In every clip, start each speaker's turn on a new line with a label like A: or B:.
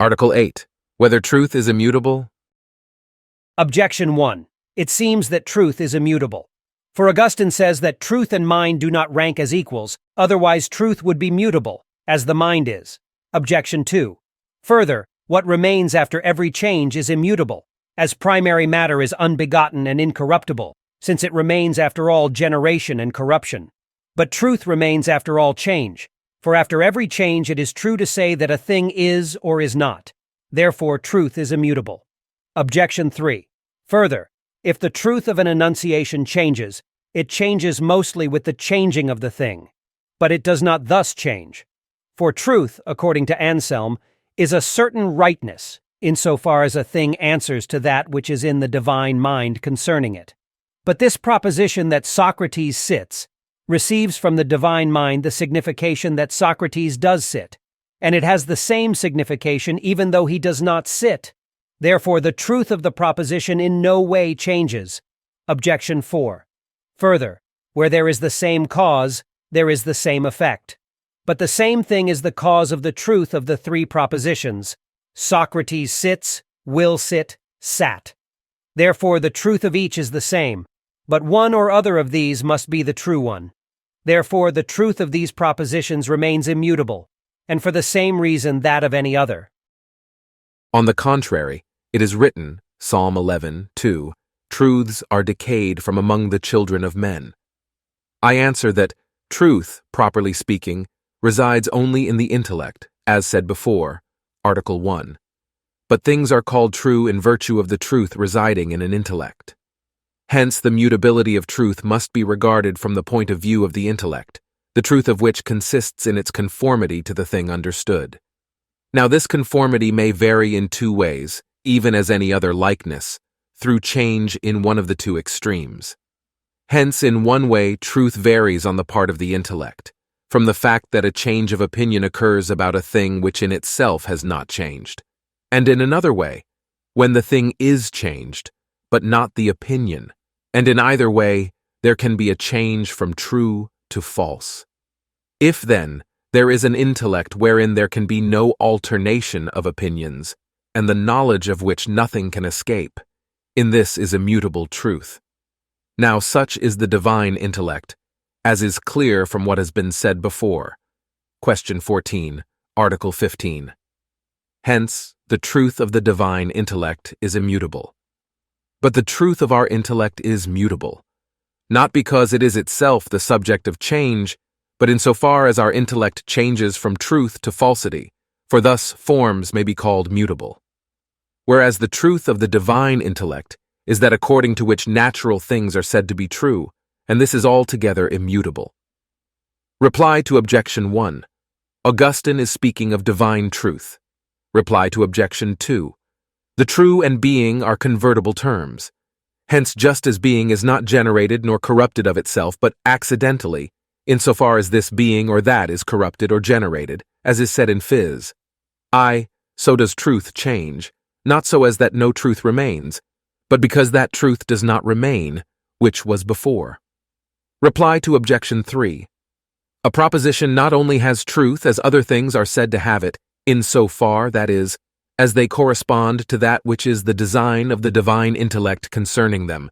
A: Article 8. Whether truth is immutable?
B: Objection 1. It seems that truth is immutable. For Augustine says that truth and mind do not rank as equals, otherwise truth would be mutable, as the mind is. Objection 2. Further, what remains after every change is immutable, as primary matter is unbegotten and incorruptible, since it remains after all generation and corruption. But truth remains after all change, for after every change it is true to say that a thing is or is not. Therefore, truth is immutable. Objection 3. Further, if the truth of an enunciation changes, it changes mostly with the changing of the thing, but it does not thus change. For truth, according to Anselm, is a certain rightness, insofar as a thing answers to that which is in the divine mind concerning it. But this proposition that Socrates sits receives from the divine mind the signification that Socrates does sit, and it has the same signification even though he does not sit. Therefore, the truth of the proposition in no way changes. Objection 4. Further, where there is the same cause, there is the same effect. But the same thing is the cause of the truth of the three propositions. Socrates sits, will sit, sat. Therefore, the truth of each is the same, but one or other of these must be the true one. Therefore, the truth of these propositions remains immutable, and for the same reason that of any other.
A: On the contrary, it is written, Psalm 11:2, truths are decayed from among the children of men. I answer that truth, properly speaking, resides only in the intellect, as said before, Article 1. But things are called true in virtue of the truth residing in an intellect. Hence, the mutability of truth must be regarded from the point of view of the intellect, the truth of which consists in its conformity to the thing understood. Now, this conformity may vary in two ways, even as any other likeness, through change in one of the two extremes. Hence, in one way, truth varies on the part of the intellect, from the fact that a change of opinion occurs about a thing which in itself has not changed, and in another way, when the thing is changed, but not the opinion, and in either way, there can be a change from true to false. If, then, there is an intellect wherein there can be no alternation of opinions, and the knowledge of which nothing can escape, in this is immutable truth. Now such is the divine intellect, as is clear from what has been said before. Question 14, Article 15. Hence, the truth of the divine intellect is immutable. But the truth of our intellect is mutable, not because it is itself the subject of change, but insofar as our intellect changes from truth to falsity, for thus forms may be called mutable. Whereas the truth of the divine intellect is that according to which natural things are said to be true, and this is altogether immutable. Reply to Objection 1. Augustine is speaking of divine truth. Reply to Objection 2. The true and being are convertible terms. Hence, just as being is not generated nor corrupted of itself, but accidentally, insofar as this being or that is corrupted or generated, as is said in Phys. So does truth change, not so as that no truth remains, but because that truth does not remain, which was before. Reply to Objection 3. A proposition not only has truth as other things are said to have it, insofar, that is, as they correspond to that which is the design of the divine intellect concerning them,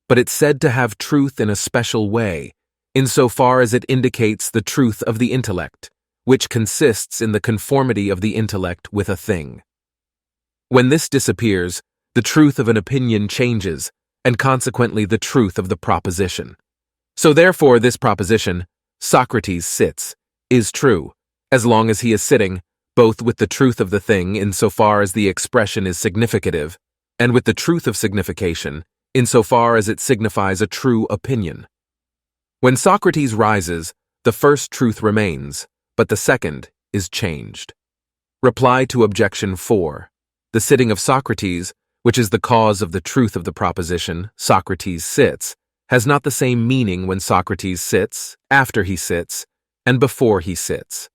A: but it's said to have truth in a special way, insofar as it indicates the truth of the intellect, which consists in the conformity of the intellect with a thing. When this disappears, the truth of an opinion changes, and consequently the truth of the proposition. So therefore this proposition, Socrates sits, is true, as long as he is sitting, both with the truth of the thing insofar as the expression is significative, and with the truth of signification insofar as it signifies a true opinion. When Socrates rises, the first truth remains, but the second is changed. Reply to Objection 4. The sitting of Socrates, which is the cause of the truth of the proposition, Socrates sits, has not the same meaning when Socrates sits, after he sits, and before he sits.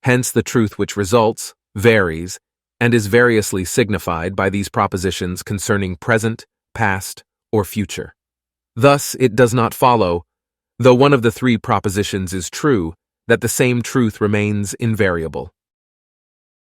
A: Hence the truth which results varies and is variously signified by these propositions concerning present, past, or future. Thus it does not follow, though one of the three propositions is true, that the same truth remains invariable.